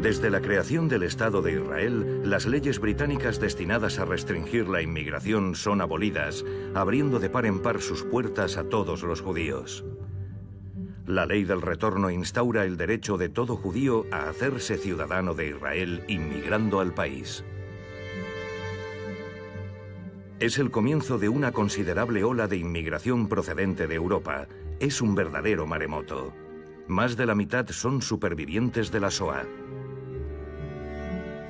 Desde la creación del Estado de Israel, las leyes británicas destinadas a restringir la inmigración son abolidas, abriendo de par en par sus puertas a todos los judíos. La ley del retorno instaura el derecho de todo judío a hacerse ciudadano de Israel inmigrando al país. Es el comienzo de una considerable ola de inmigración procedente de Europa. Es un verdadero maremoto. Más de la mitad son supervivientes de la Shoah.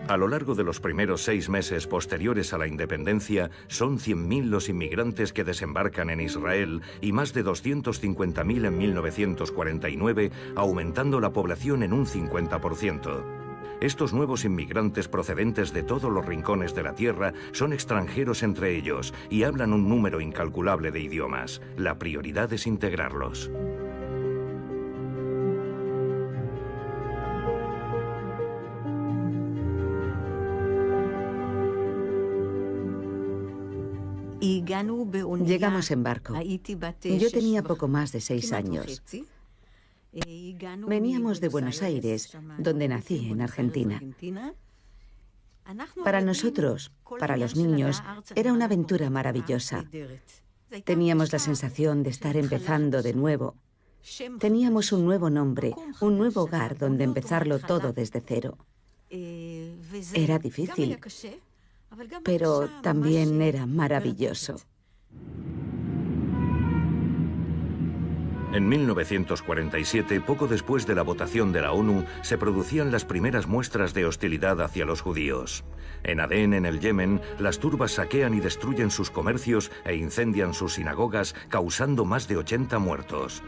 A lo largo de los primeros 6 meses posteriores a la independencia, son 100.000 los inmigrantes que desembarcan en Israel y más de 250.000 en 1949, aumentando la población en un 50%. Estos nuevos inmigrantes procedentes de todos los rincones de la tierra son extranjeros entre ellos y hablan un número incalculable de idiomas. La prioridad es integrarlos. Llegamos en barco. Yo tenía poco más de 6 años. Veníamos de Buenos Aires, donde nací, en Argentina. Para nosotros, para los niños, era una aventura maravillosa. Teníamos la sensación de estar empezando de nuevo. Teníamos un nuevo nombre, un nuevo hogar donde empezarlo todo desde cero. Era difícil, pero también era maravilloso. En 1947, poco después de la votación de la ONU, se producían las primeras muestras de hostilidad hacia los judíos. En Adén, en el Yemen, las turbas saquean y destruyen sus comercios e incendian sus sinagogas, causando más de 80 muertos.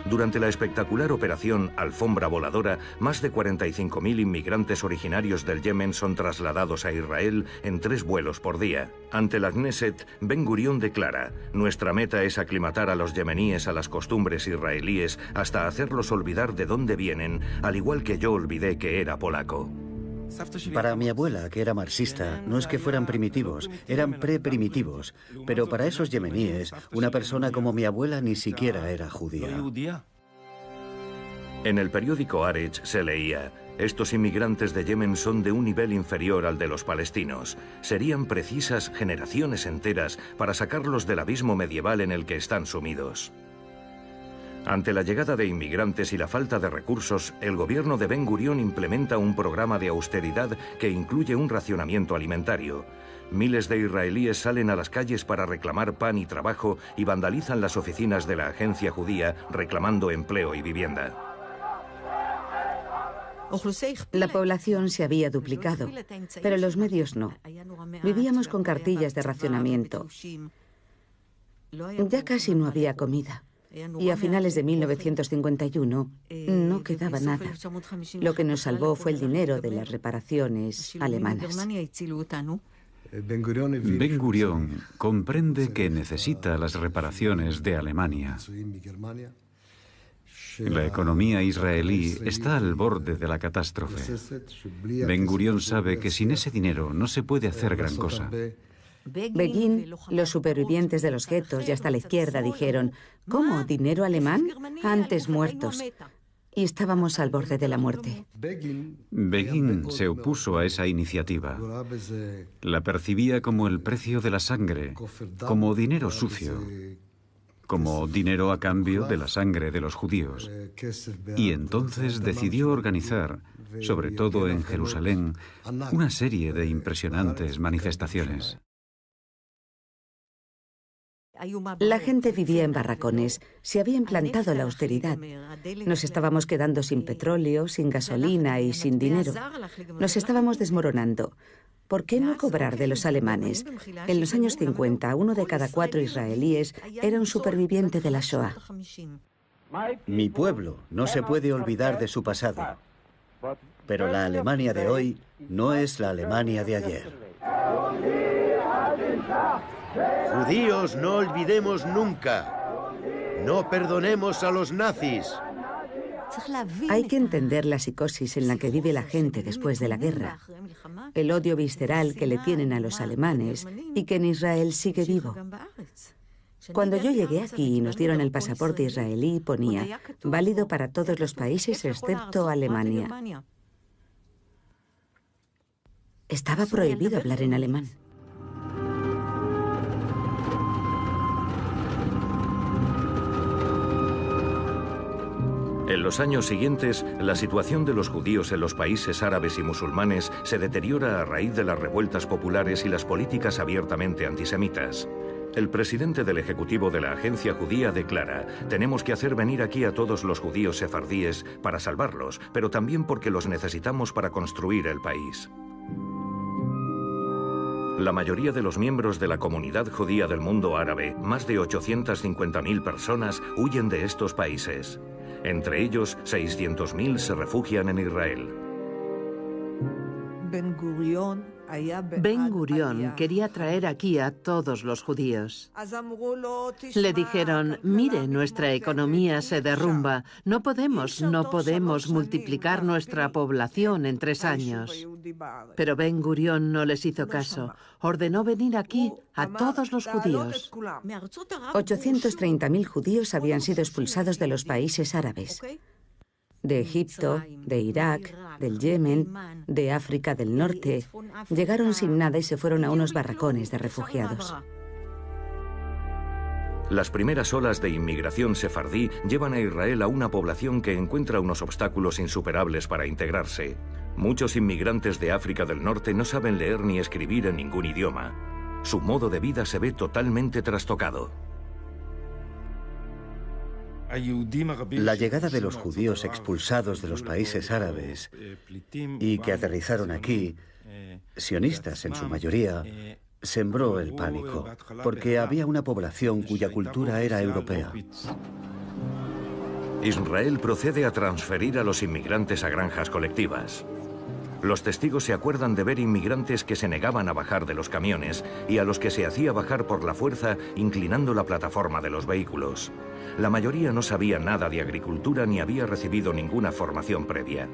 Durante la espectacular operación Alfombra Voladora, más de 45.000 inmigrantes originarios del Yemen son trasladados a Israel en 3 vuelos por día. Ante la Knesset, Ben Gurión declara: «Nuestra meta es aclimatar a los yemeníes a las costumbres israelíes hasta hacerlos olvidar de dónde vienen, al igual que yo olvidé que era polaco». Para mi abuela, que era marxista, no es que fueran primitivos, eran preprimitivos. Pero para esos yemeníes, una persona como mi abuela ni siquiera era judía. En el periódico Haaretz se leía: «Estos inmigrantes de Yemen son de un nivel inferior al de los palestinos. Serían precisas generaciones enteras para sacarlos del abismo medieval en el que están sumidos». Ante la llegada de inmigrantes y la falta de recursos, el gobierno de Ben Gurión implementa un programa de austeridad que incluye un racionamiento alimentario. Miles de israelíes salen a las calles para reclamar pan y trabajo y vandalizan las oficinas de la agencia judía reclamando empleo y vivienda. La población se había duplicado, pero los medios no. Vivíamos con cartillas de racionamiento. Ya casi no había comida. Y a finales de 1951 no quedaba nada. Lo que nos salvó fue el dinero de las reparaciones alemanas. Ben Gurión comprende que necesita las reparaciones de Alemania. La economía israelí está al borde de la catástrofe. Ben Gurión sabe que sin ese dinero no se puede hacer gran cosa. Begin, los supervivientes de los guetos y hasta la izquierda dijeron: ¿cómo? ¿Dinero alemán? Antes muertos. Y estábamos al borde de la muerte. Begin se opuso a esa iniciativa. La percibía como el precio de la sangre, como dinero sucio, como dinero a cambio de la sangre de los judíos. Y entonces decidió organizar, sobre todo en Jerusalén, una serie de impresionantes manifestaciones. La gente vivía en barracones, se había implantado la austeridad. Nos estábamos quedando sin petróleo, sin gasolina y sin dinero. Nos estábamos desmoronando. ¿Por qué no cobrar de los alemanes? En los años 50, 1 de cada 4 israelíes era un superviviente de la Shoah. Mi pueblo no se puede olvidar de su pasado. Pero la Alemania de hoy no es la Alemania de ayer. Judíos, no olvidemos nunca. No perdonemos a los nazis. Hay que entender la psicosis en la que vive la gente después de la guerra. El odio visceral que le tienen a los alemanes y que en Israel sigue vivo. Cuando yo llegué aquí y nos dieron el pasaporte israelí, ponía: válido para todos los países excepto Alemania. Estaba prohibido hablar en alemán. En los años siguientes, la situación de los judíos en los países árabes y musulmanes se deteriora a raíz de las revueltas populares y las políticas abiertamente antisemitas. El presidente del Ejecutivo de la Agencia Judía declara: tenemos que hacer venir aquí a todos los judíos sefardíes para salvarlos, pero también porque los necesitamos para construir el país. La mayoría de los miembros de la comunidad judía del mundo árabe, más de 850.000 personas, huyen de estos países. Entre ellos, 600.000 se refugian en Israel. Ben Gurión quería traer aquí a todos los judíos. Le dijeron: mire, nuestra economía se derrumba, no podemos multiplicar nuestra población en 3 años. Pero Ben Gurión no les hizo caso. Ordenó venir aquí a todos los judíos. 830.000 judíos habían sido expulsados de los países árabes. De Egipto, de Irak, del Yemen, de África del Norte. Llegaron sin nada y se fueron a unos barracones de refugiados. Las primeras olas de inmigración sefardí llevan a Israel a una población que encuentra unos obstáculos insuperables para integrarse. Muchos inmigrantes de África del Norte no saben leer ni escribir en ningún idioma. Su modo de vida se ve totalmente trastocado. La llegada de los judíos expulsados de los países árabes y que aterrizaron aquí, sionistas en su mayoría, sembró el pánico, porque había una población cuya cultura era europea. Israel procede a transferir a los inmigrantes a granjas colectivas. Los testigos se acuerdan de ver inmigrantes que se negaban a bajar de los camiones y a los que se hacía bajar por la fuerza inclinando la plataforma de los vehículos. La mayoría no sabía nada de agricultura ni había recibido ninguna formación previa.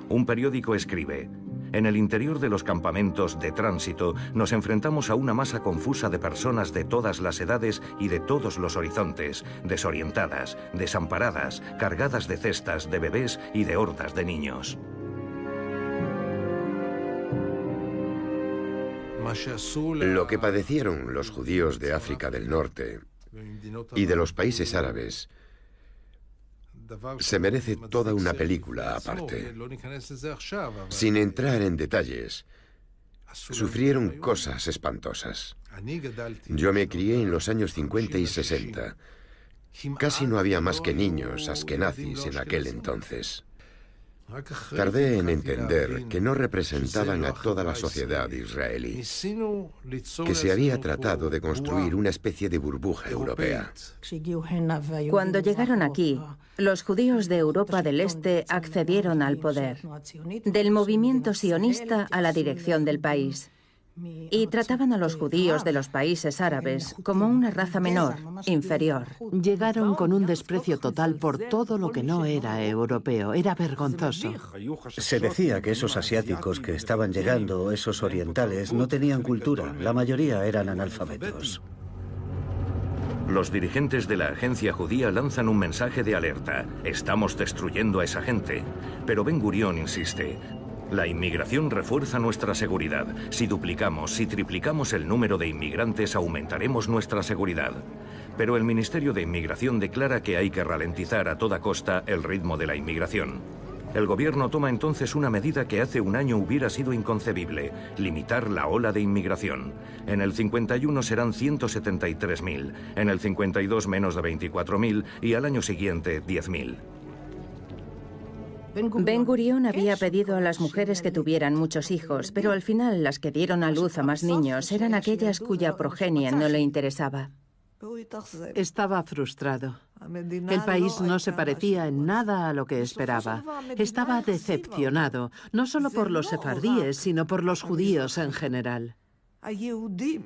Un periódico escribe: en el interior de los campamentos de tránsito nos enfrentamos a una masa confusa de personas de todas las edades y de todos los horizontes, desorientadas, desamparadas, cargadas de cestas, de bebés y de hordas de niños. Lo que padecieron los judíos de África del Norte y de los países árabes se merece toda una película aparte. Sin entrar en detalles, sufrieron cosas espantosas. Yo me crié en los años 50 y 60. Casi no había más que niños askenazis en aquel entonces. Tardé en entender que no representaban a toda la sociedad israelí, que se había tratado de construir una especie de burbuja europea. Cuando llegaron aquí, los judíos de Europa del Este accedieron al poder, del movimiento sionista a la dirección del país. Y trataban a los judíos de los países árabes como una raza menor, inferior. Llegaron con un desprecio total por todo lo que no era europeo. Era vergonzoso. Se decía que esos asiáticos que estaban llegando, esos orientales, no tenían cultura. La mayoría eran analfabetos. Los dirigentes de la agencia judía lanzan un mensaje de alerta: estamos destruyendo a esa gente. Pero Ben Gurión insiste: la inmigración refuerza nuestra seguridad. Si duplicamos, si triplicamos el número de inmigrantes, aumentaremos nuestra seguridad. Pero el Ministerio de Inmigración declara que hay que ralentizar a toda costa el ritmo de la inmigración. El gobierno toma entonces una medida que hace un año hubiera sido inconcebible: limitar la ola de inmigración. En el 51 serán 173.000, en el 52 menos de 24.000 y al año siguiente 10.000. Ben Gurión había pedido a las mujeres que tuvieran muchos hijos, pero al final las que dieron a luz a más niños eran aquellas cuya progenie no le interesaba. Estaba frustrado. El país no se parecía en nada a lo que esperaba. Estaba decepcionado, no solo por los sefardíes, sino por los judíos en general.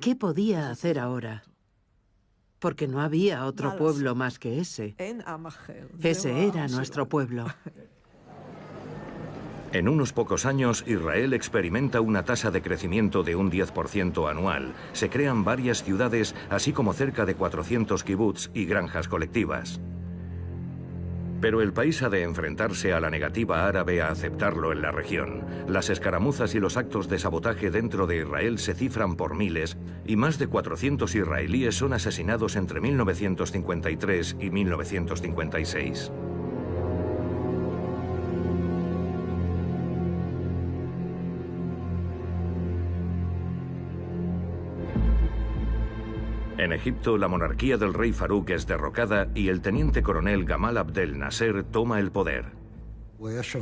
¿Qué podía hacer ahora? Porque no había otro pueblo más que ese. Ese era nuestro pueblo. En unos pocos años, Israel experimenta una tasa de crecimiento de un 10% anual. Se crean varias ciudades, así como cerca de 400 kibbutz y granjas colectivas. Pero el país ha de enfrentarse a la negativa árabe a aceptarlo en la región. Las escaramuzas y los actos de sabotaje dentro de Israel se cifran por miles y más de 400 israelíes son asesinados entre 1953 y 1956. En Egipto, la monarquía del rey Farouk es derrocada y el teniente coronel Gamal Abdel Nasser toma el poder.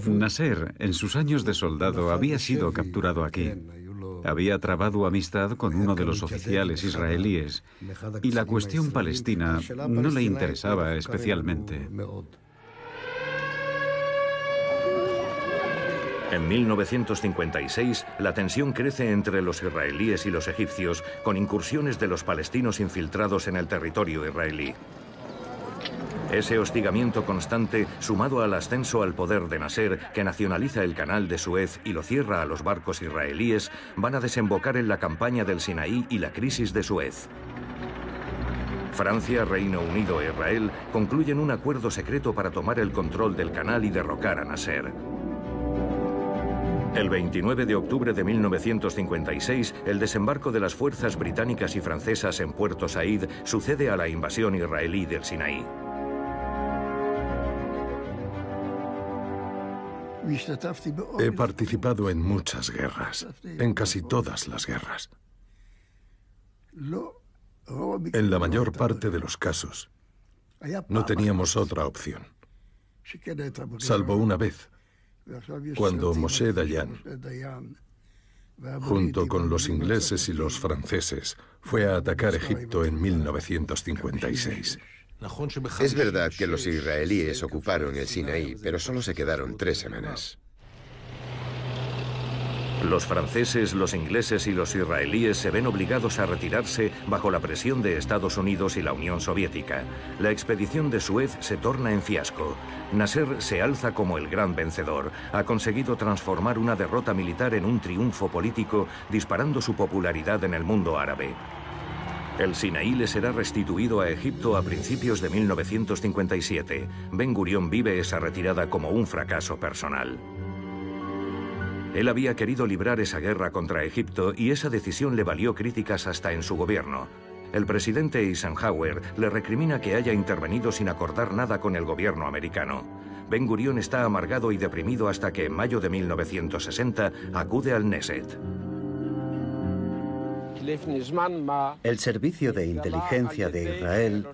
Nasser, en sus años de soldado, había sido capturado aquí. Había trabado amistad con uno de los oficiales israelíes y la cuestión palestina no le interesaba especialmente. En 1956, la tensión crece entre los israelíes y los egipcios, con incursiones de los palestinos infiltrados en el territorio israelí. Ese hostigamiento constante, sumado al ascenso al poder de Nasser, que nacionaliza el canal de Suez y lo cierra a los barcos israelíes, van a desembocar en la campaña del Sinaí y la crisis de Suez. Francia, Reino Unido e Israel concluyen un acuerdo secreto para tomar el control del canal y derrocar a Nasser. El 29 de octubre de 1956, el desembarco de las fuerzas británicas y francesas en Puerto Said sucede a la invasión israelí del Sinaí. He participado en muchas guerras, en casi todas las guerras. En la mayor parte de los casos, no teníamos otra opción, salvo una vez, cuando Moshe Dayan, junto con los ingleses y los franceses, fue a atacar Egipto en 1956. Es verdad que los israelíes ocuparon el Sinaí, pero solo se quedaron 3 semanas. Los franceses, los ingleses y los israelíes se ven obligados a retirarse bajo la presión de Estados Unidos y la Unión Soviética. La expedición de Suez se torna en fiasco. Nasser se alza como el gran vencedor. Ha conseguido transformar una derrota militar en un triunfo político, disparando su popularidad en el mundo árabe. El Sinaí le será restituido a Egipto a principios de 1957. Ben Gurión vive esa retirada como un fracaso personal. Él había querido librar esa guerra contra Egipto y esa decisión le valió críticas hasta en su gobierno. El presidente Eisenhower le recrimina que haya intervenido sin acordar nada con el gobierno americano. Ben Gurión está amargado y deprimido hasta que en mayo de 1960 acude al Knesset. El servicio de inteligencia de Israel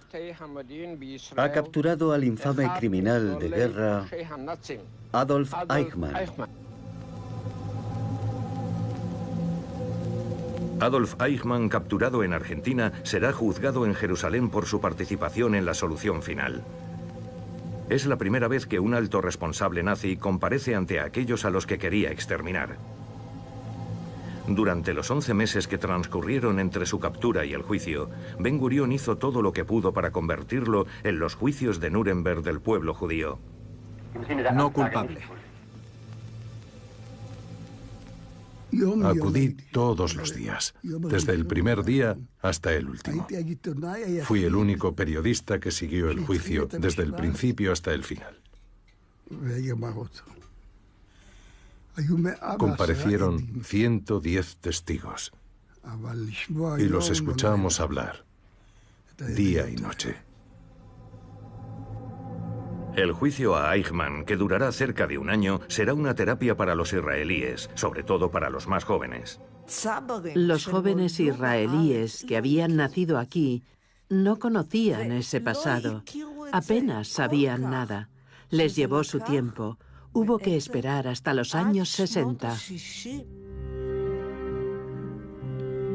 ha capturado al infame criminal de guerra Adolf Eichmann. Adolf Eichmann, capturado en Argentina, será juzgado en Jerusalén por su participación en la solución final. Es la primera vez que un alto responsable nazi comparece ante aquellos a los que quería exterminar. Durante los 11 meses que transcurrieron entre su captura y el juicio, Ben Gurión hizo todo lo que pudo para convertirlo en los juicios de Nuremberg del pueblo judío. No culpable. Acudí todos los días, desde el primer día hasta el último. Fui el único periodista que siguió el juicio desde el principio hasta el final. Comparecieron 110 testigos y los escuchamos hablar día y noche. El juicio a Eichmann, que durará cerca de un año, será una terapia para los israelíes, sobre todo para los más jóvenes. Los jóvenes israelíes que habían nacido aquí no conocían ese pasado, apenas sabían nada. Les llevó su tiempo. Hubo que esperar hasta los años 60.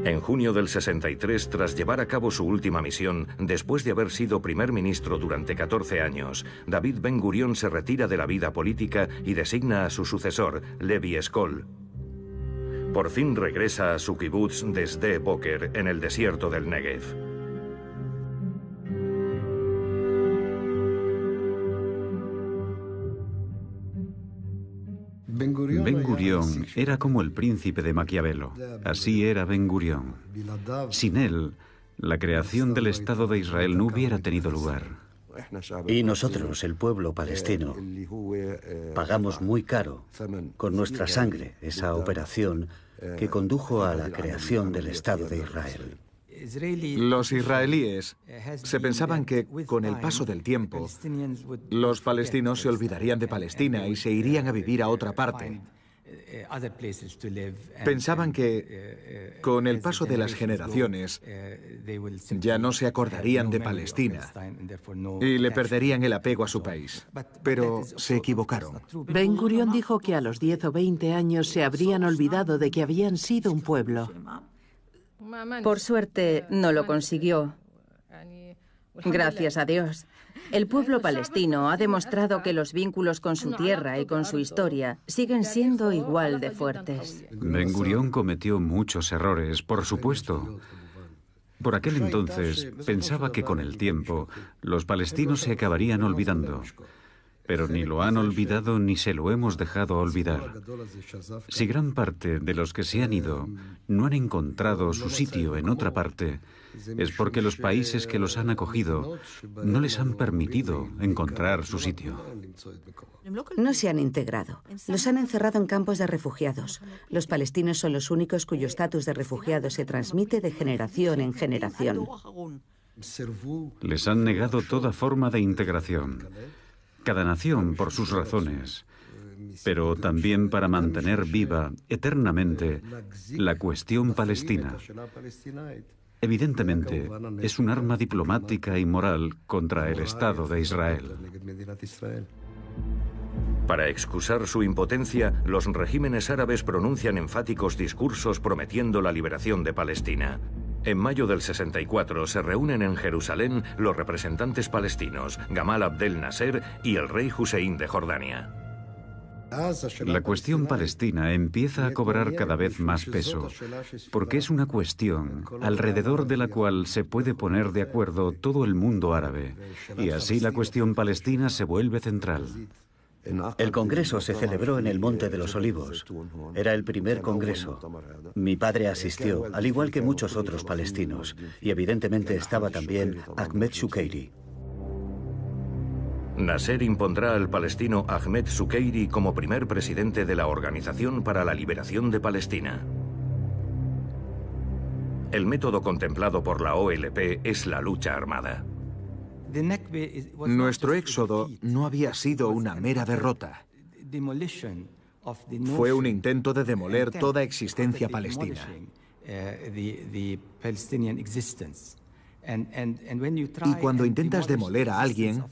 En junio del 63, tras llevar a cabo su última misión, después de haber sido primer ministro durante 14 años, David Ben Gurión se retira de la vida política y designa a su sucesor, Levi Eshkol. Por fin regresa a su kibutz de Sde Boker, en el desierto del Negev. Ben Gurión era como el príncipe de Maquiavelo. Así era Ben Gurión. Sin él, la creación del Estado de Israel no hubiera tenido lugar. Y nosotros, el pueblo palestino, pagamos muy caro con nuestra sangre esa operación que condujo a la creación del Estado de Israel. Los israelíes se pensaban que con el paso del tiempo los palestinos se olvidarían de Palestina y se irían a vivir a otra parte. Pensaban que con el paso de las generaciones ya no se acordarían de Palestina y le perderían el apego a su país. Pero se equivocaron. Ben Gurión dijo que a los 10 o 20 años se habrían olvidado de que habían sido un pueblo. Por suerte, no lo consiguió. Gracias a Dios. El pueblo palestino ha demostrado que los vínculos con su tierra y con su historia siguen siendo igual de fuertes. Ben Gurión cometió muchos errores, por supuesto. Por aquel entonces pensaba que con el tiempo los palestinos se acabarían olvidando. Pero ni lo han olvidado ni se lo hemos dejado olvidar. Si gran parte de los que se han ido no han encontrado su sitio en otra parte, es porque los países que los han acogido no les han permitido encontrar su sitio. No se han integrado. Los han encerrado en campos de refugiados. Los palestinos son los únicos cuyo estatus de refugiado se transmite de generación en generación. Les han negado toda forma de integración. Cada nación por sus razones, pero también para mantener viva eternamente la cuestión palestina. Evidentemente, es un arma diplomática y moral contra el Estado de Israel. Para excusar su impotencia, los regímenes árabes pronuncian enfáticos discursos prometiendo la liberación de Palestina. En mayo del 64 se reúnen en Jerusalén los representantes palestinos, Gamal Abdel Nasser y el rey Hussein de Jordania. La cuestión palestina empieza a cobrar cada vez más peso, porque es una cuestión alrededor de la cual se puede poner de acuerdo todo el mundo árabe, y así la cuestión palestina se vuelve central. El congreso se celebró en el Monte de los Olivos. Era el primer congreso. Mi padre asistió, al igual que muchos otros palestinos, y evidentemente estaba también Ahmed Shukeiri. Nasser impondrá al palestino Ahmed Shukeiri como primer presidente de la Organización para la Liberación de Palestina. El método contemplado por la OLP es la lucha armada. Nuestro éxodo no había sido una mera derrota. Fue un intento de demoler toda existencia palestina. Y cuando intentas demoler a alguien,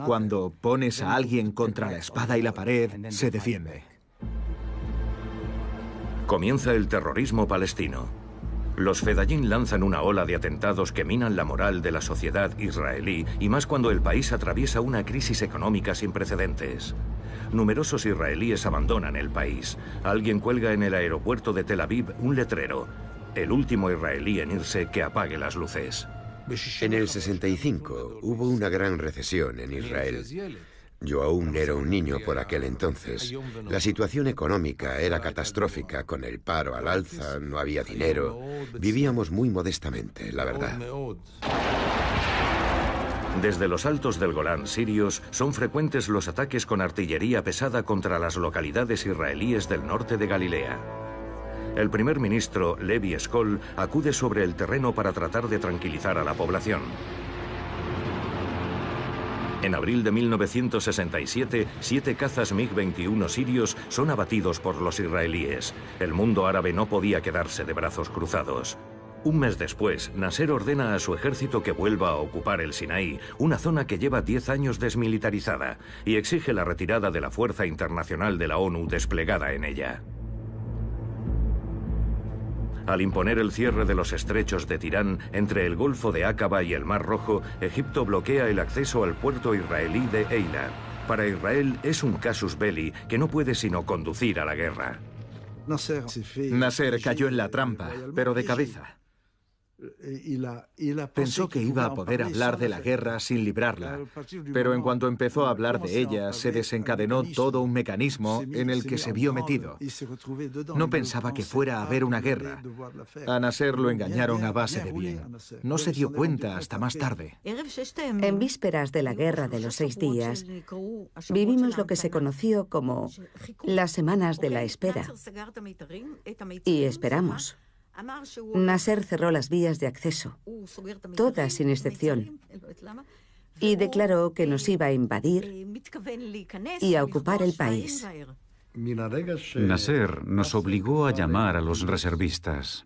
cuando pones a alguien contra la espada y la pared, se defiende. Comienza el terrorismo palestino. Los Fedayín lanzan una ola de atentados que minan la moral de la sociedad israelí, y más cuando el país atraviesa una crisis económica sin precedentes. Numerosos israelíes abandonan el país. Alguien cuelga en el aeropuerto de Tel Aviv un letrero: el último israelí en irse, que apague las luces. En el 65 hubo una gran recesión en Israel. Yo aún era un niño por aquel entonces. La situación económica era catastrófica, con el paro al alza, no había dinero. Vivíamos muy modestamente, la verdad. Desde los altos del Golán sirios son frecuentes los ataques con artillería pesada contra las localidades israelíes del norte de Galilea. El primer ministro, Levi Eshkol, acude sobre el terreno para tratar de tranquilizar a la población. En abril de 1967, 7 cazas MiG-21 sirios son abatidos por los israelíes. El mundo árabe no podía quedarse de brazos cruzados. Un mes después, Nasser ordena a su ejército que vuelva a ocupar el Sinaí, una zona que lleva 10 años desmilitarizada, y exige la retirada de la fuerza internacional de la ONU desplegada en ella. Al imponer el cierre de los estrechos de Tirán entre el Golfo de Aqaba y el Mar Rojo, Egipto bloquea el acceso al puerto israelí de Eilat. Para Israel es un casus belli que no puede sino conducir a la guerra. Nasser cayó en la trampa, pero de cabeza. Pensó que iba a poder hablar de la guerra sin librarla, pero en cuanto empezó a hablar de ella, se desencadenó todo un mecanismo en el que se vio metido. No pensaba que fuera a haber una guerra. A Nasser lo engañaron a base de bien. No se dio cuenta hasta más tarde. En vísperas de la Guerra de los 6 días, vivimos lo que se conoció como las semanas de la espera. Y esperamos. Nasser cerró las vías de acceso, todas sin excepción, y declaró que nos iba a invadir y a ocupar el país. Nasser nos obligó a llamar a los reservistas.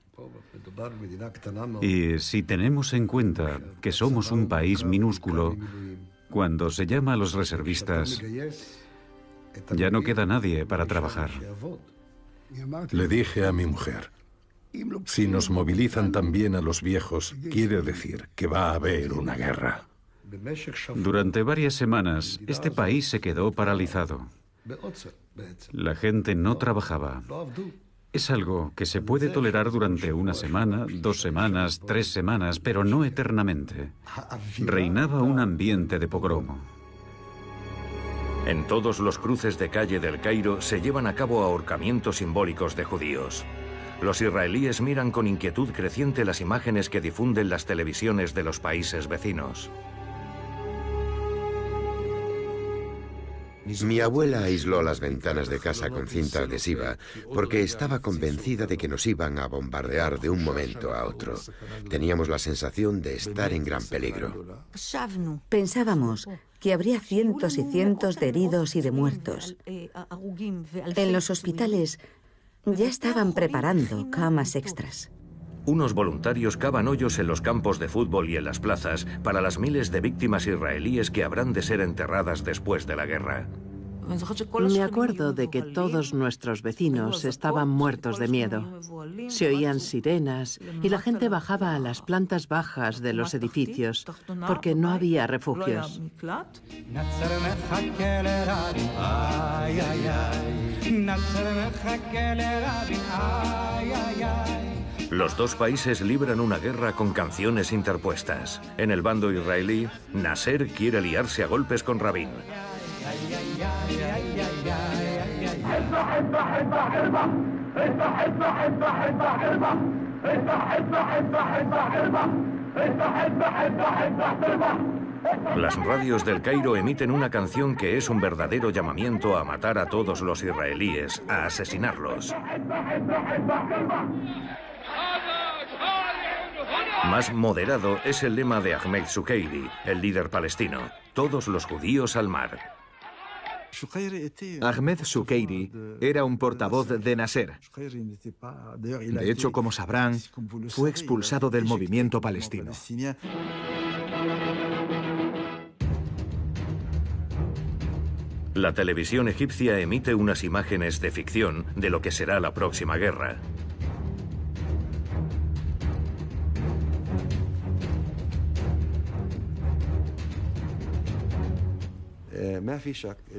Y si tenemos en cuenta que somos un país minúsculo, cuando se llama a los reservistas, ya no queda nadie para trabajar. Le dije a mi mujer, si nos movilizan también a los viejos, quiere decir que va a haber una guerra. Durante varias semanas, este país se quedó paralizado. La gente no trabajaba. Es algo que se puede tolerar durante una semana, 2 semanas, 3 semanas, pero no eternamente. Reinaba un ambiente de pogromo. En todos los cruces de calle del Cairo se llevan a cabo ahorcamientos simbólicos de judíos. Los israelíes miran con inquietud creciente las imágenes que difunden las televisiones de los países vecinos. Mi abuela aisló las ventanas de casa con cinta adhesiva porque estaba convencida de que nos iban a bombardear de un momento a otro. Teníamos la sensación de estar en gran peligro. Pensábamos que habría cientos y cientos de heridos y de muertos. En los hospitales ya estaban preparando camas extras. Unos voluntarios cavan hoyos en los campos de fútbol y en las plazas para las miles de víctimas israelíes que habrán de ser enterradas después de la guerra. Me acuerdo de que todos nuestros vecinos estaban muertos de miedo. Se oían sirenas y la gente bajaba a las plantas bajas de los edificios porque no había refugios. Los dos países libran una guerra con canciones interpuestas. En el bando israelí, Nasser quiere liarse a golpes con Rabin. Las radios del Cairo emiten una canción que es un verdadero llamamiento a matar a todos los israelíes, a asesinarlos. Más moderado es el lema de Ahmed Sukeiri, el líder palestino: todos los judíos al mar. Ahmed Sukeiri era un portavoz de Nasser. De hecho, como sabrán, fue expulsado del movimiento palestino. La televisión egipcia emite unas imágenes de ficción de lo que será la próxima guerra.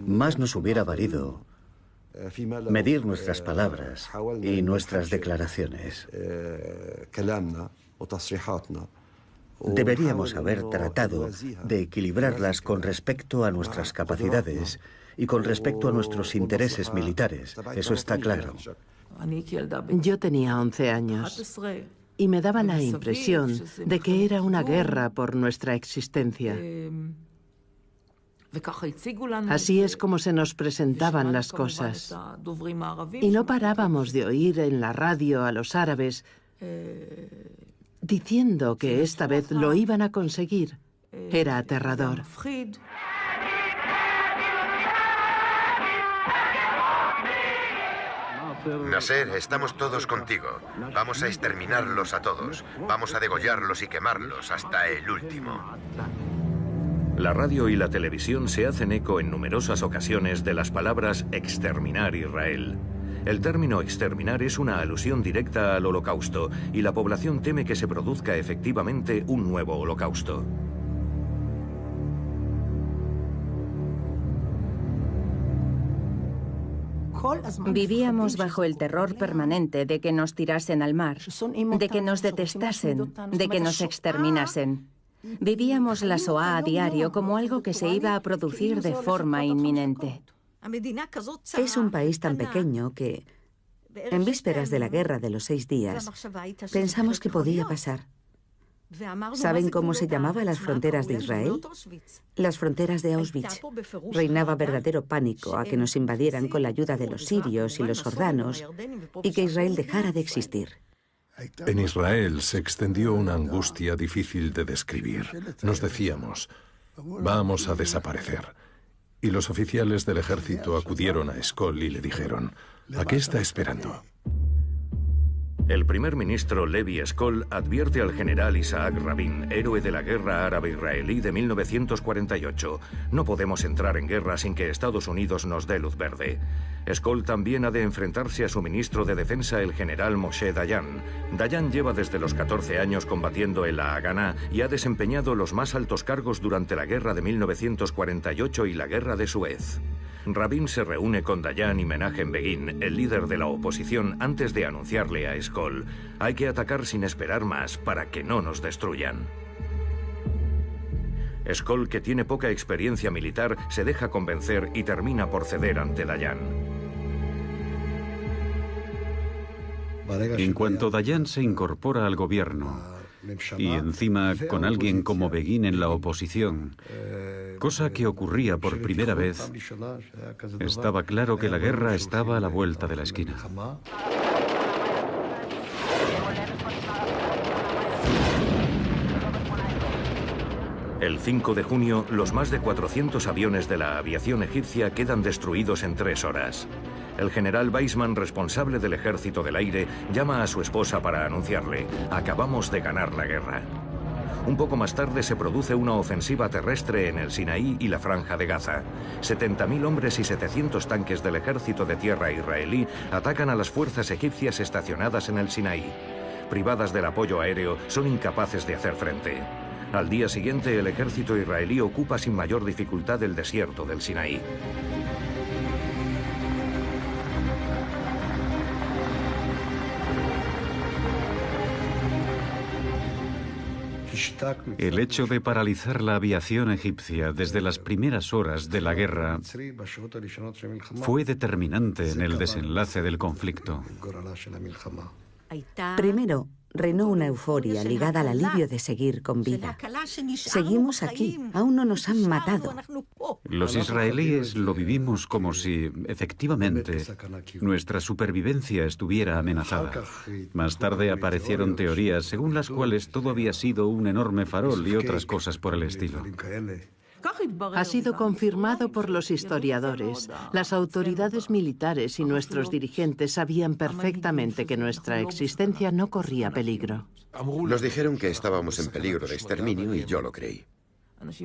Más nos hubiera valido medir nuestras palabras y nuestras declaraciones. Deberíamos haber tratado de equilibrarlas con respecto a nuestras capacidades y con respecto a nuestros intereses militares. Eso está claro. Yo tenía 11 años y me daba la impresión de que era una guerra por nuestra existencia. Así es como se nos presentaban las cosas. Y no parábamos de oír en la radio a los árabes diciendo que esta vez lo iban a conseguir. Era aterrador. Nasser, estamos todos contigo. Vamos a exterminarlos a todos. Vamos a degollarlos y quemarlos hasta el último. La radio y la televisión se hacen eco en numerosas ocasiones de las palabras exterminar Israel. El término exterminar es una alusión directa al Holocausto y la población teme que se produzca efectivamente un nuevo Holocausto. Vivíamos bajo el terror permanente de que nos tirasen al mar, de que nos detestasen, de que nos exterminasen. Vivíamos la Shoah a diario como algo que se iba a producir de forma inminente. Es un país tan pequeño que, en vísperas de la Guerra de los 6 días, pensamos que podía pasar. ¿Saben cómo se llamaban las fronteras de Israel? Las fronteras de Auschwitz. Reinaba verdadero pánico a que nos invadieran con la ayuda de los sirios y los jordanos y que Israel dejara de existir. En Israel se extendió una angustia difícil de describir. Nos decíamos, vamos a desaparecer. Y los oficiales del ejército acudieron a Eshkol y le dijeron, ¿a qué está esperando? El primer ministro Levi Eshkol advierte al general Isaac Rabin, héroe de la guerra árabe-israelí de 1948. No podemos entrar en guerra sin que Estados Unidos nos dé luz verde. Eshkol también ha de enfrentarse a su ministro de Defensa, el general Moshe Dayan. Dayan lleva desde los 14 años combatiendo en la Haganá y ha desempeñado los más altos cargos durante la guerra de 1948 y la guerra de Suez. Rabin se reúne con Dayan y Menachem Begin, el líder de la oposición, antes de anunciarle a Eshkol: hay que atacar sin esperar más para que no nos destruyan. Eshkol, que tiene poca experiencia militar, se deja convencer y termina por ceder ante Dayan. En cuanto Dayan se incorpora al gobierno, y encima con alguien como Begin en la oposición, cosa que ocurría por primera vez, estaba claro que la guerra estaba a la vuelta de la esquina. El 5 de junio, los más de 400 aviones de la aviación egipcia quedan destruidos en 3 horas. El general Weizmann, responsable del ejército del aire, llama a su esposa para anunciarle: acabamos de ganar la guerra. Un poco más tarde se produce una ofensiva terrestre en el Sinaí y la Franja de Gaza. 70.000 hombres y 700 tanques del ejército de tierra israelí atacan a las fuerzas egipcias estacionadas en el Sinaí. Privadas del apoyo aéreo, son incapaces de hacer frente. Al día siguiente, el ejército israelí ocupa sin mayor dificultad el desierto del Sinaí. El hecho de paralizar la aviación egipcia desde las primeras horas de la guerra fue determinante en el desenlace del conflicto. Primero, reinó una euforia ligada al alivio de seguir con vida. Seguimos aquí, aún no nos han matado. Los israelíes lo vivimos como si, efectivamente, nuestra supervivencia estuviera amenazada. Más tarde aparecieron teorías según las cuales todo había sido un enorme farol y otras cosas por el estilo. Ha sido confirmado por los historiadores. Las autoridades militares y nuestros dirigentes sabían perfectamente que nuestra existencia no corría peligro. Nos dijeron que estábamos en peligro de exterminio y yo lo creí.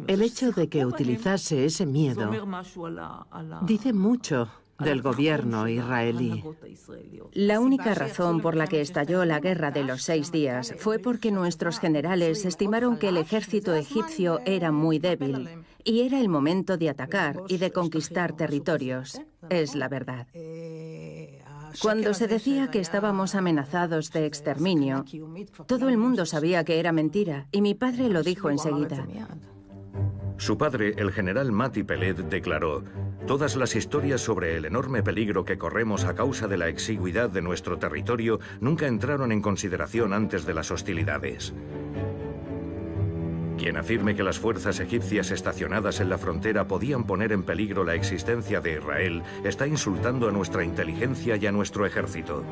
El hecho de que utilizase ese miedo dice mucho del gobierno israelí. La única razón por la que estalló la guerra de los 6 días fue porque nuestros generales estimaron que el ejército egipcio era muy débil y era el momento de atacar y de conquistar territorios. Es la verdad. Cuando se decía que estábamos amenazados de exterminio, todo el mundo sabía que era mentira y mi padre lo dijo enseguida. Su padre, el general Mati Peled, declaró: todas las historias sobre el enorme peligro que corremos a causa de la exigüidad de nuestro territorio nunca entraron en consideración antes de las hostilidades. Quien afirme que las fuerzas egipcias estacionadas en la frontera podían poner en peligro la existencia de Israel está insultando a nuestra inteligencia y a nuestro ejército.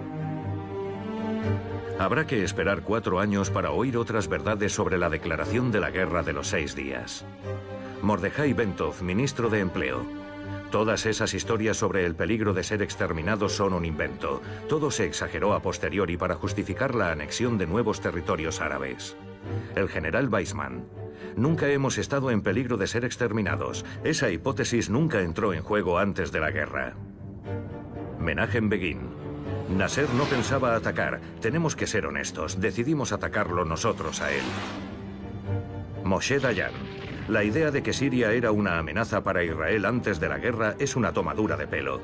Habrá que esperar 4 años para oír otras verdades sobre la declaración de la guerra de los 6 días. Mordejai Bentov, ministro de Empleo: todas esas historias sobre el peligro de ser exterminados son un invento. Todo se exageró a posteriori para justificar la anexión de nuevos territorios árabes. El general Weizmann: nunca hemos estado en peligro de ser exterminados. Esa hipótesis nunca entró en juego antes de la guerra. Menachem Begin: Nasser no pensaba atacar. Tenemos que ser honestos. Decidimos atacarlo nosotros a él. Moshe Dayan: la idea de que Siria era una amenaza para Israel antes de la guerra es una tomadura de pelo.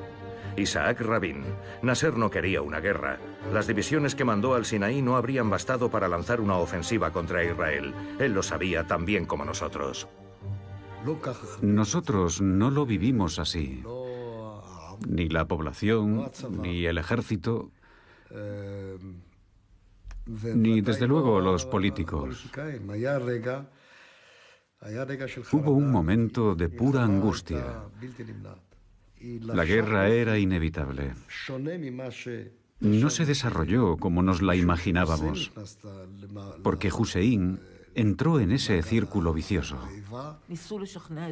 Isaac Rabin. Nasser no quería una guerra. Las divisiones que mandó al Sinaí no habrían bastado para lanzar una ofensiva contra Israel. Él lo sabía tan bien como nosotros. Nosotros no lo vivimos así. Ni la población, ni el ejército, ni desde luego los políticos. Hubo un momento de pura angustia. La guerra era inevitable. No se desarrolló como nos la imaginábamos, porque Hussein entró en ese círculo vicioso.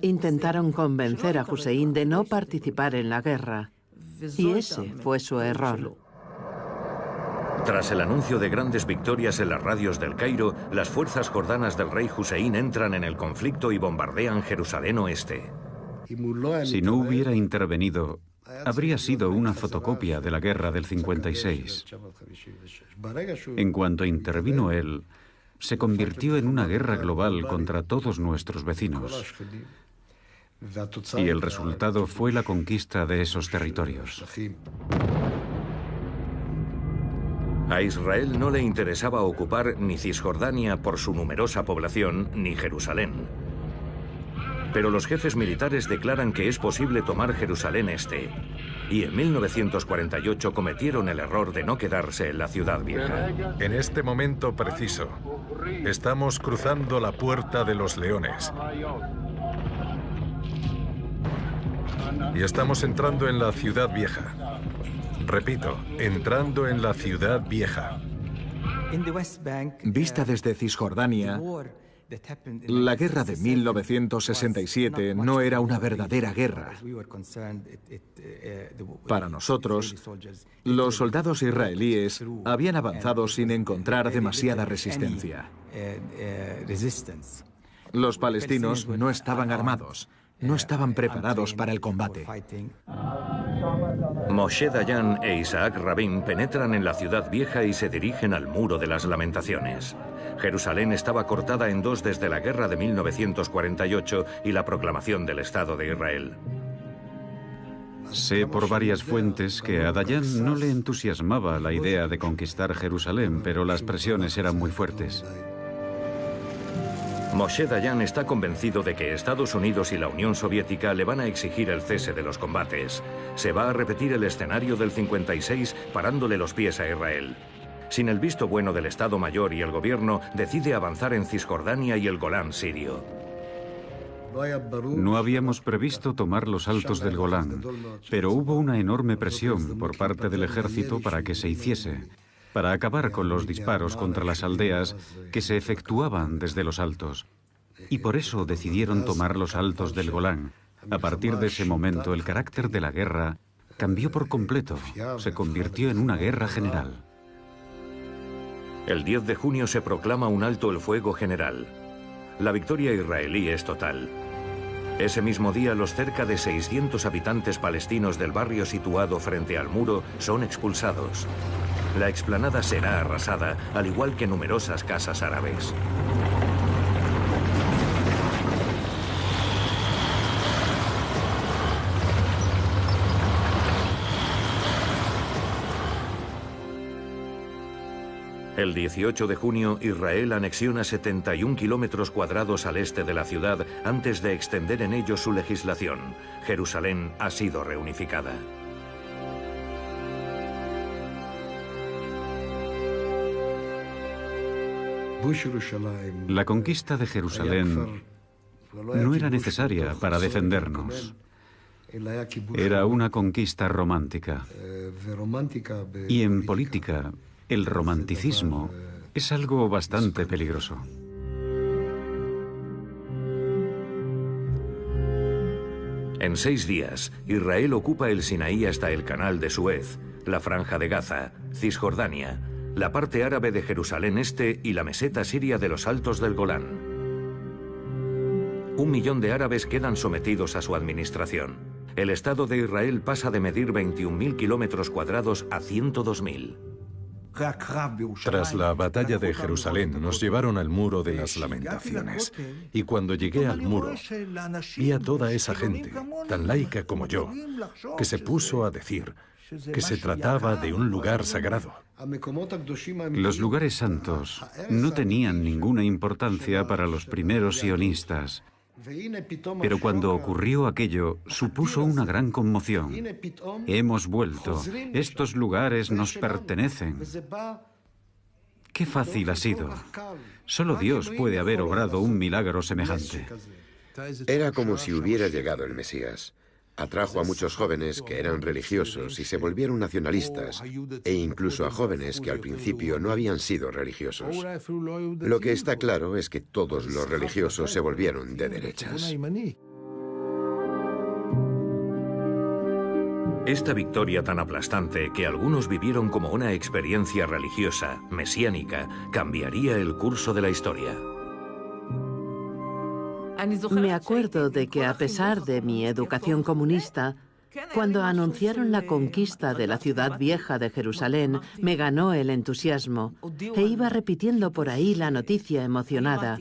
Intentaron convencer a Hussein de no participar en la guerra, y ese fue su error. Tras el anuncio de grandes victorias en las radios del Cairo, las fuerzas jordanas del rey Hussein entran en el conflicto y bombardean Jerusalén Oeste. Si no hubiera intervenido, habría sido una fotocopia de la guerra del 56. En cuanto intervino él, se convirtió en una guerra global contra todos nuestros vecinos. Y el resultado fue la conquista de esos territorios. A Israel no le interesaba ocupar ni Cisjordania por su numerosa población, ni Jerusalén. Pero los jefes militares declaran que es posible tomar Jerusalén Este. Y en 1948 cometieron el error de no quedarse en la ciudad vieja. En este momento preciso, estamos cruzando la Puerta de los Leones. Y estamos entrando en la ciudad vieja. Repito, entrando en la ciudad vieja. Vista desde Cisjordania, la guerra de 1967 no era una verdadera guerra. Para nosotros, los soldados israelíes habían avanzado sin encontrar demasiada resistencia. Los palestinos no estaban armados, no estaban preparados para el combate. Moshe Dayan e Isaac Rabin penetran en la ciudad vieja y se dirigen al Muro de las Lamentaciones. Jerusalén estaba cortada en dos desde la guerra de 1948 y la proclamación del Estado de Israel. Sé por varias fuentes que a Dayan no le entusiasmaba la idea de conquistar Jerusalén, pero las presiones eran muy fuertes. Moshe Dayan está convencido de que Estados Unidos y la Unión Soviética le van a exigir el cese de los combates. Se va a repetir el escenario del 56 parándole los pies a Israel. Sin el visto bueno del Estado Mayor y el gobierno, decide avanzar en Cisjordania y el Golán sirio. No habíamos previsto tomar los altos del Golán, pero hubo una enorme presión por parte del ejército para que se hiciese, para acabar con los disparos contra las aldeas que se efectuaban desde los altos. Y por eso decidieron tomar los altos del Golán. A partir de ese momento, el carácter de la guerra cambió por completo. Se convirtió en una guerra general. El 10 de junio se proclama un alto el fuego general. La victoria israelí es total. Ese mismo día, los cerca de 600 habitantes palestinos del barrio situado frente al muro son expulsados. La explanada será arrasada, al igual que numerosas casas árabes. El 18 de junio, Israel anexiona 71 kilómetros cuadrados al este de la ciudad antes de extender en ellos su legislación. Jerusalén ha sido reunificada. La conquista de Jerusalén no era necesaria para defendernos. Era una conquista romántica. Y en política, el romanticismo es algo bastante peligroso. En 6 días, Israel ocupa el Sinaí hasta el Canal de Suez, la Franja de Gaza, Cisjordania, la parte árabe de Jerusalén Este y la meseta siria de los Altos del Golán. 1 millón de árabes quedan sometidos a su administración. El Estado de Israel pasa de medir 21.000 kilómetros cuadrados a 102.000. Tras la batalla de Jerusalén, nos llevaron al Muro de las Lamentaciones. Y cuando llegué al muro, vi a toda esa gente, tan laica como yo, que se puso a decir que se trataba de un lugar sagrado. Los lugares santos no tenían ninguna importancia para los primeros sionistas. Pero cuando ocurrió aquello, supuso una gran conmoción. Hemos vuelto. Estos lugares nos pertenecen. Qué fácil ha sido. Solo Dios puede haber obrado un milagro semejante. Era como si hubiera llegado el Mesías. Atrajo a muchos jóvenes que eran religiosos y se volvieron nacionalistas, e incluso a jóvenes que al principio no habían sido religiosos. Lo que está claro es que todos los religiosos se volvieron de derechas. Esta victoria tan aplastante que algunos vivieron como una experiencia religiosa, mesiánica, cambiaría el curso de la historia. Me acuerdo de que, a pesar de mi educación comunista, cuando anunciaron la conquista de la ciudad vieja de Jerusalén, me ganó el entusiasmo e iba repitiendo por ahí la noticia emocionada.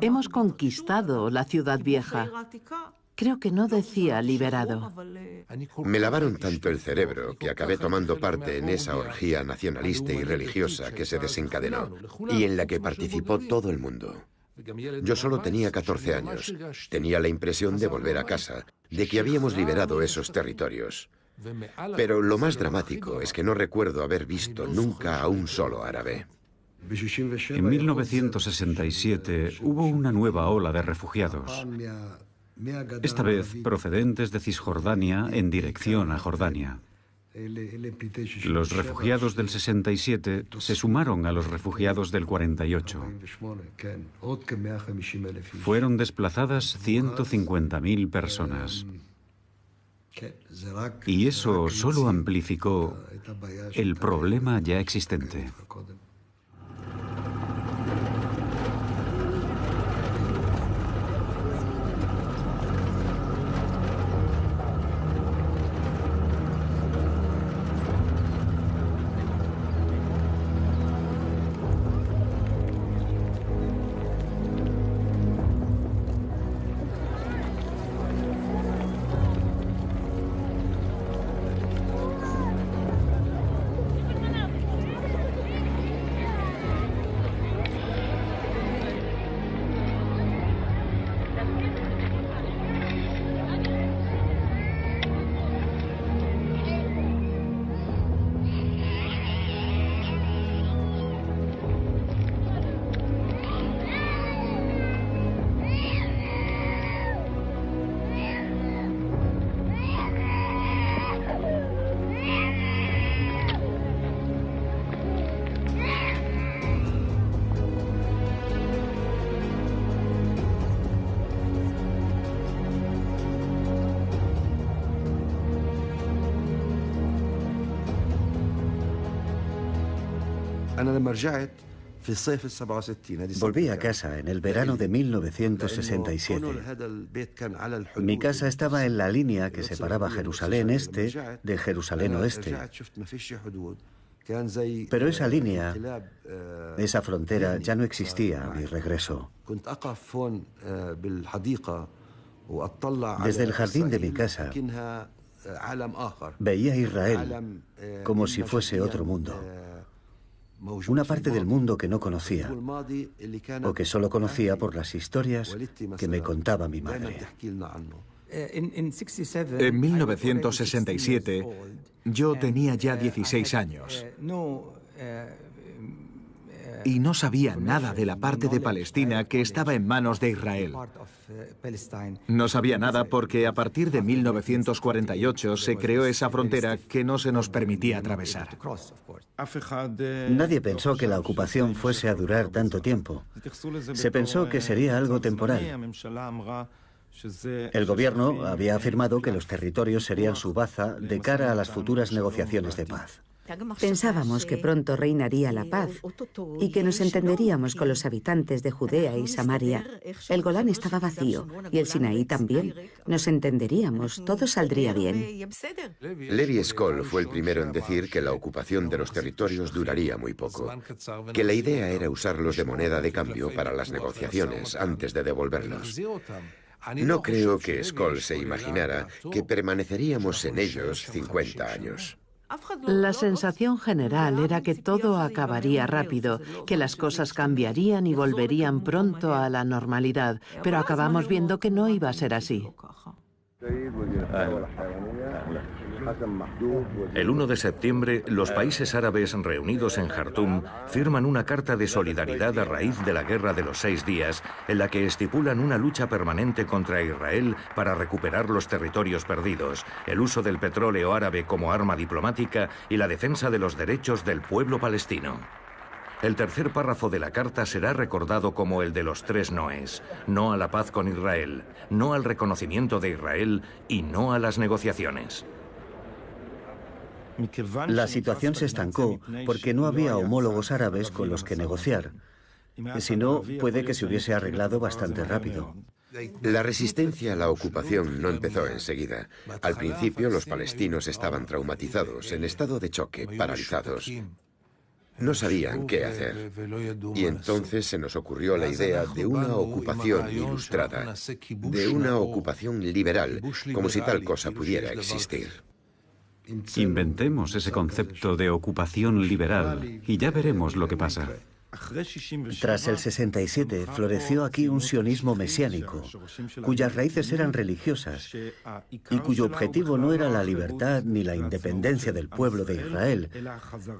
Hemos conquistado la ciudad vieja. Creo que no decía liberado. Me lavaron tanto el cerebro que acabé tomando parte en esa orgía nacionalista y religiosa que se desencadenó y en la que participó todo el mundo. Yo solo tenía 14 años. Tenía la impresión de volver a casa, de que habíamos liberado esos territorios. Pero lo más dramático es que no recuerdo haber visto nunca a un solo árabe. En 1967 hubo una nueva ola de refugiados. Esta vez procedentes de Cisjordania en dirección a Jordania. Los refugiados del 67 se sumaron a los refugiados del 48. Fueron desplazadas 150.000 personas. Y eso solo amplificó el problema ya existente. Volví a casa en el verano de 1967. Mi casa estaba en la línea que separaba Jerusalén Este de Jerusalén Oeste. Pero esa línea, esa frontera, ya no existía a mi regreso. Desde el jardín de mi casa, veía Israel como si fuese otro mundo. Una parte del mundo que no conocía, o que solo conocía por las historias que me contaba mi madre. En 1967, yo tenía ya 16 años. Y no sabía nada de la parte de Palestina que estaba en manos de Israel. No sabía nada porque a partir de 1948 se creó esa frontera que no se nos permitía atravesar. Nadie pensó que la ocupación fuese a durar tanto tiempo. Se pensó que sería algo temporal. El gobierno había afirmado que los territorios serían su baza de cara a las futuras negociaciones de paz. Pensábamos que pronto reinaría la paz y que nos entenderíamos con los habitantes de Judea y Samaria. El Golán estaba vacío y el Sinaí también. Nos entenderíamos, todo saldría bien. Levi Eshkol fue el primero en decir que la ocupación de los territorios duraría muy poco, que la idea era usarlos de moneda de cambio para las negociaciones antes de devolverlos. No creo que Eshkol se imaginara que permaneceríamos en ellos 50 años. La sensación general era que todo acabaría rápido, que las cosas cambiarían y volverían pronto a la normalidad, pero acabamos viendo que no iba a ser así. El 1 de septiembre, los países árabes reunidos en Jartum firman una carta de solidaridad a raíz de la Guerra de los 6 días, en la que estipulan una lucha permanente contra Israel para recuperar los territorios perdidos, el uso del petróleo árabe como arma diplomática y la defensa de los derechos del pueblo palestino. El tercer párrafo de la carta será recordado como el de los 3 noes: no a la paz con Israel, no al reconocimiento de Israel y no a las negociaciones. La situación se estancó porque no había homólogos árabes con los que negociar. Si no, puede que se hubiese arreglado bastante rápido. La resistencia a la ocupación no empezó enseguida. Al principio, los palestinos estaban traumatizados, en estado de choque, paralizados. No sabían qué hacer. Y entonces se nos ocurrió la idea de una ocupación ilustrada, de una ocupación liberal, como si tal cosa pudiera existir. Inventemos ese concepto de ocupación liberal y ya veremos lo que pasa. Tras el 67, floreció aquí un sionismo mesiánico, cuyas raíces eran religiosas y cuyo objetivo no era la libertad ni la independencia del pueblo de Israel,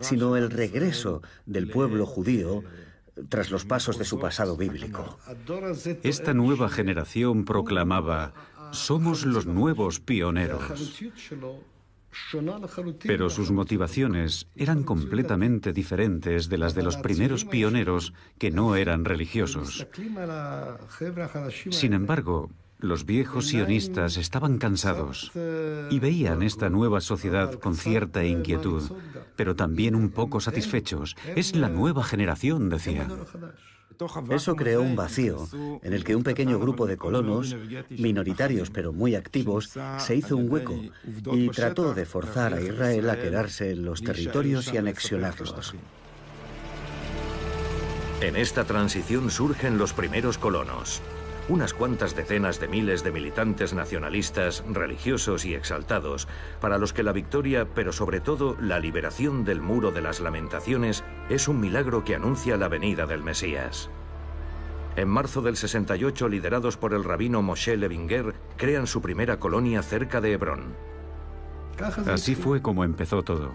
sino el regreso del pueblo judío tras los pasos de su pasado bíblico. Esta nueva generación proclamaba: somos los nuevos pioneros. Pero sus motivaciones eran completamente diferentes de las de los primeros pioneros que no eran religiosos. Sin embargo, los viejos sionistas estaban cansados y veían esta nueva sociedad con cierta inquietud, pero también un poco satisfechos. Es la nueva generación, decían. Eso creó un vacío en el que un pequeño grupo de colonos, minoritarios pero muy activos, se hizo un hueco y trató de forzar a Israel a quedarse en los territorios y anexionarlos. En esta transición surgen los primeros colonos. Unas cuantas decenas de miles de militantes nacionalistas, religiosos y exaltados, para los que la victoria, pero sobre todo la liberación del Muro de las Lamentaciones, es un milagro que anuncia la venida del Mesías. En marzo del 68, liderados por el rabino Moshe Levinger, crean su primera colonia cerca de Hebrón. Así fue como empezó todo.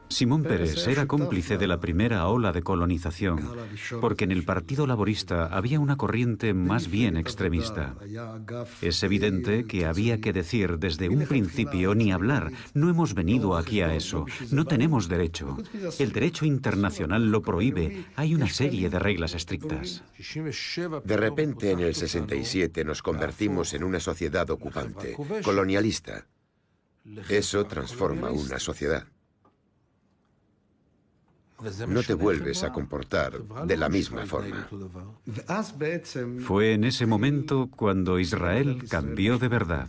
Simón Peres era cómplice de la primera ola de colonización, porque en el Partido Laborista había una corriente más bien extremista. Es evidente que había que decir desde un principio ni hablar: no hemos venido aquí a eso, no tenemos derecho. El derecho internacional lo prohíbe, hay una serie de reglas estrictas. De repente, en el 67, nos convertimos en una sociedad ocupante, colonialista. Eso transforma una sociedad. No te vuelves a comportar de la misma forma. Fue en ese momento cuando Israel cambió de verdad.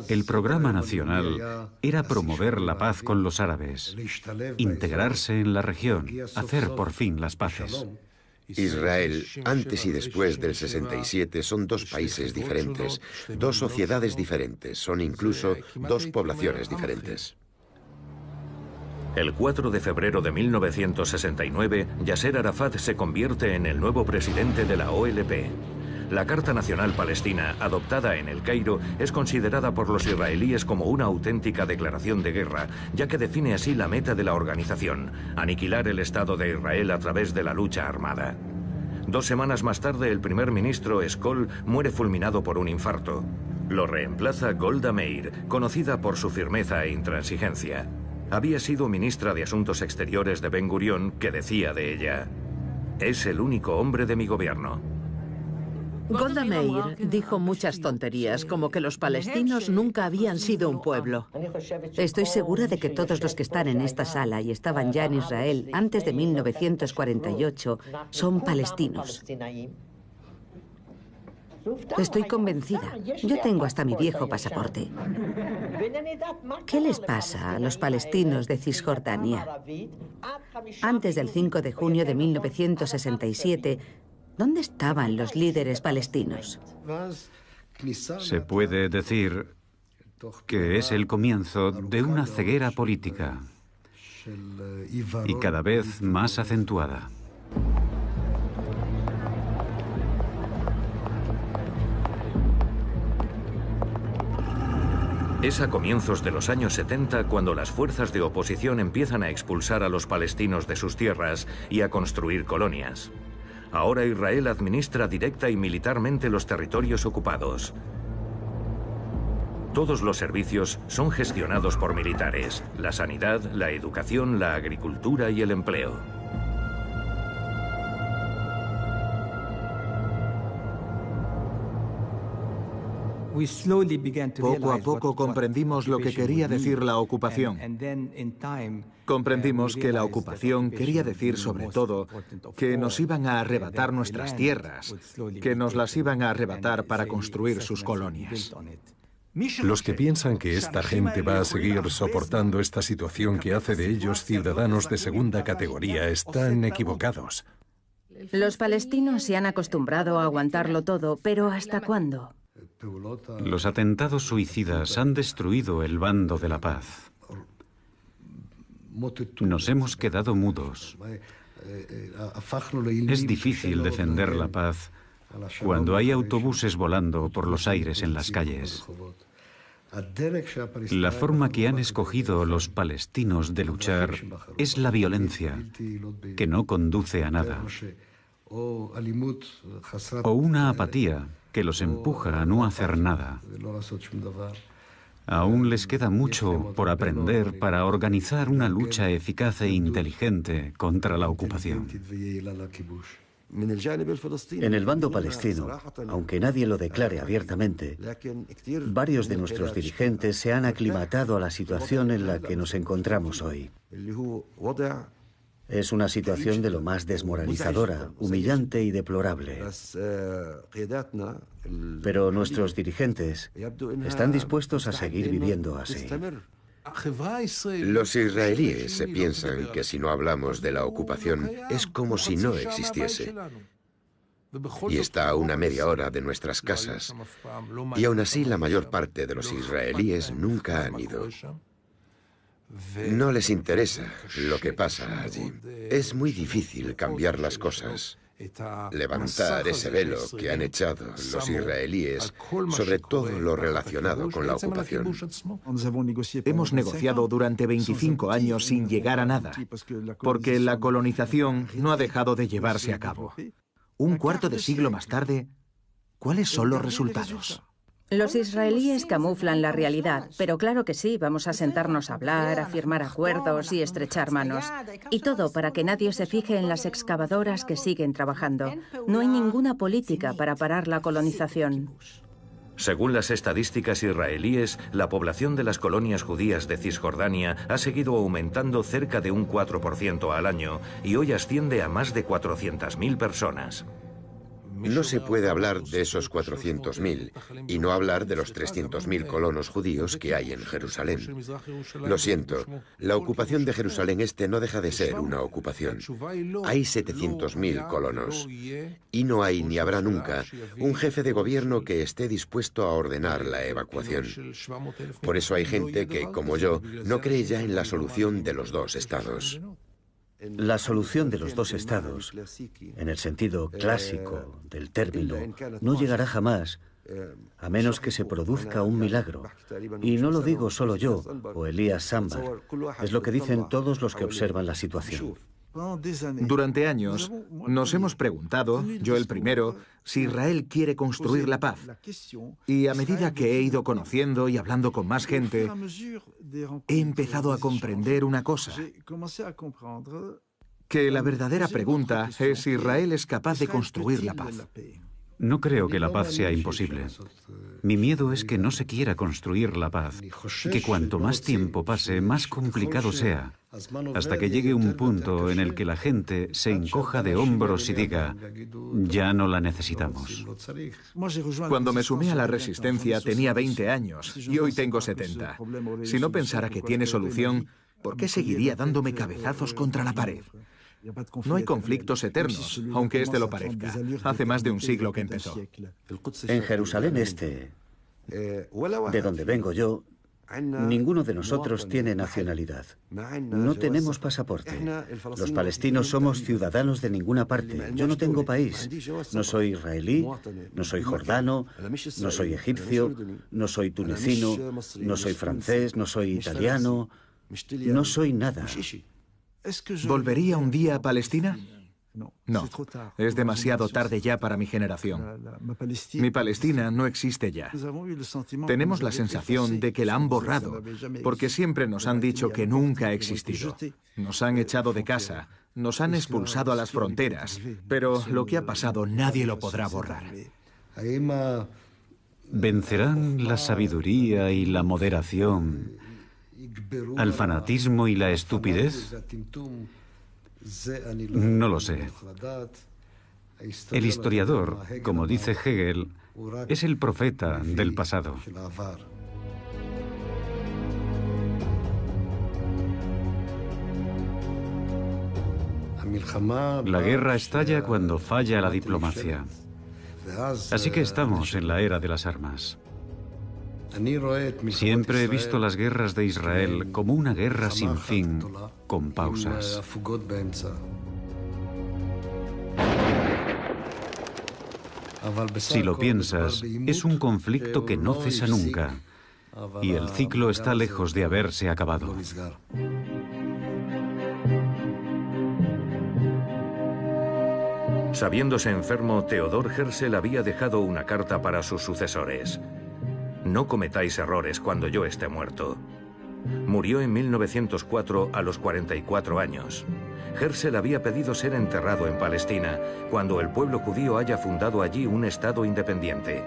El programa nacional era promover la paz con los árabes, integrarse en la región, hacer por fin las paces. Israel, antes y después del 67, son dos países diferentes, dos sociedades diferentes, son incluso dos poblaciones diferentes. El 4 de febrero de 1969, Yasser Arafat se convierte en el nuevo presidente de la OLP. La Carta Nacional Palestina, adoptada en El Cairo, es considerada por los israelíes como una auténtica declaración de guerra, ya que define así la meta de la organización: aniquilar el Estado de Israel a través de la lucha armada. 2 semanas más tarde, el primer ministro Eshkol muere fulminado por un infarto. Lo reemplaza Golda Meir, conocida por su firmeza e intransigencia. Había sido ministra de Asuntos Exteriores de Ben Gurión, que decía de ella: es el único hombre de mi gobierno. Golda Meir dijo muchas tonterías, como que los palestinos nunca habían sido un pueblo. Estoy segura de que todos los que están en esta sala y estaban ya en Israel antes de 1948 son palestinos. Estoy convencida. Yo tengo hasta mi viejo pasaporte. ¿Qué les pasa a los palestinos de Cisjordania? Antes del 5 de junio de 1967, ¿dónde estaban los líderes palestinos? Se puede decir que es el comienzo de una ceguera política y cada vez más acentuada. Es a comienzos de los años 70 cuando las fuerzas de oposición empiezan a expulsar a los palestinos de sus tierras y a construir colonias. Ahora Israel administra directa y militarmente los territorios ocupados. Todos los servicios son gestionados por militares: la sanidad, la educación, la agricultura y el empleo. Poco a poco comprendimos lo que quería decir la ocupación. Comprendimos que la ocupación quería decir, sobre todo, que nos iban a arrebatar nuestras tierras, que nos las iban a arrebatar para construir sus colonias. Los que piensan que esta gente va a seguir soportando esta situación que hace de ellos ciudadanos de segunda categoría están equivocados. Los palestinos se han acostumbrado a aguantarlo todo, pero ¿hasta cuándo? Los atentados suicidas han destruido el bando de la paz. Nos hemos quedado mudos. Es difícil defender la paz cuando hay autobuses volando por los aires en las calles. La forma que han escogido los palestinos de luchar es la violencia, que no conduce a nada, o una apatía que los empuja a no hacer nada. Aún les queda mucho por aprender para organizar una lucha eficaz e inteligente contra la ocupación. En el bando palestino, aunque nadie lo declare abiertamente, varios de nuestros dirigentes se han aclimatado a la situación en la que nos encontramos hoy. Es una situación de lo más desmoralizadora, humillante y deplorable. Pero nuestros dirigentes están dispuestos a seguir viviendo así. Los israelíes se piensan que si no hablamos de la ocupación es como si no existiese. Y está a una media hora de nuestras casas. Y aún así la mayor parte de los israelíes nunca han ido. No les interesa lo que pasa allí. Es muy difícil cambiar las cosas. Levantar ese velo que han echado los israelíes sobre todo lo relacionado con la ocupación. Hemos negociado durante 25 años sin llegar a nada, porque la colonización no ha dejado de llevarse a cabo. Un cuarto de siglo más tarde, ¿cuáles son los resultados? Los israelíes camuflan la realidad, pero claro que sí, vamos a sentarnos a hablar, a firmar acuerdos y estrechar manos. Y todo para que nadie se fije en las excavadoras que siguen trabajando. No hay ninguna política para parar la colonización. Según las estadísticas israelíes, la población de las colonias judías de Cisjordania ha seguido aumentando cerca de un 4% al año y hoy asciende a más de 400.000 personas. No se puede hablar de esos 400.000 y no hablar de los 300.000 colonos judíos que hay en Jerusalén. Lo siento, la ocupación de Jerusalén Este no deja de ser una ocupación. Hay 700.000 colonos y no hay ni habrá nunca un jefe de gobierno que esté dispuesto a ordenar la evacuación. Por eso hay gente que, como yo, no cree ya en la solución de los dos estados. La solución de los dos estados, en el sentido clásico del término, no llegará jamás, a menos que se produzca un milagro. Y no lo digo solo yo o Elías Sambar, es lo que dicen todos los que observan la situación. Durante años nos hemos preguntado, yo el primero, si Israel quiere construir la paz. Y a medida que he ido conociendo y hablando con más gente, he empezado a comprender una cosa. Que la verdadera pregunta es si Israel es capaz de construir la paz. No creo que la paz sea imposible. Mi miedo es que no se quiera construir la paz y que cuanto más tiempo pase, más complicado sea, hasta que llegue un punto en el que la gente se encoja de hombros y diga, ya no la necesitamos. Cuando me sumé a la resistencia tenía 20 años y hoy tengo 70. Si no pensara que tiene solución, ¿por qué seguiría dándome cabezazos contra la pared? No hay conflictos eternos, aunque este lo parezca. Hace más de un siglo que empezó. En Jerusalén Este, de donde vengo yo, ninguno de nosotros tiene nacionalidad. No tenemos pasaporte. Los palestinos somos ciudadanos de ninguna parte. Yo no tengo país. No soy israelí, no soy jordano, no soy egipcio, no soy tunecino, no soy francés, no soy italiano, no soy nada. ¿Volvería un día a Palestina? No, es demasiado tarde ya para mi generación. Mi Palestina no existe ya. Tenemos la sensación de que la han borrado, porque siempre nos han dicho que nunca ha existido. Nos han echado de casa, nos han expulsado a las fronteras, pero lo que ha pasado nadie lo podrá borrar. ¿Vencerán la sabiduría y la moderación al fanatismo y la estupidez? No lo sé. El historiador, como dice Hegel, es el profeta del pasado. La guerra estalla cuando falla la diplomacia. Así que estamos en la era de las armas. Siempre he visto las guerras de Israel como una guerra sin fin, con pausas. Si lo piensas, es un conflicto que no cesa nunca, y el ciclo está lejos de haberse acabado. Sabiéndose enfermo, Theodor Herzl había dejado una carta para sus sucesores. No cometáis errores cuando yo esté muerto. Murió en 1904 a los 44 años. Herzl había pedido ser enterrado en Palestina, cuando el pueblo judío haya fundado allí un estado independiente.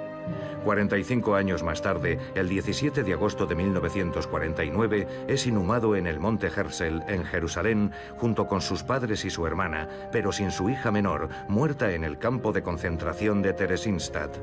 45 años más tarde, el 17 de agosto de 1949, es inhumado en el Monte Herzl, en Jerusalén, junto con sus padres y su hermana, pero sin su hija menor, muerta en el campo de concentración de Theresienstadt.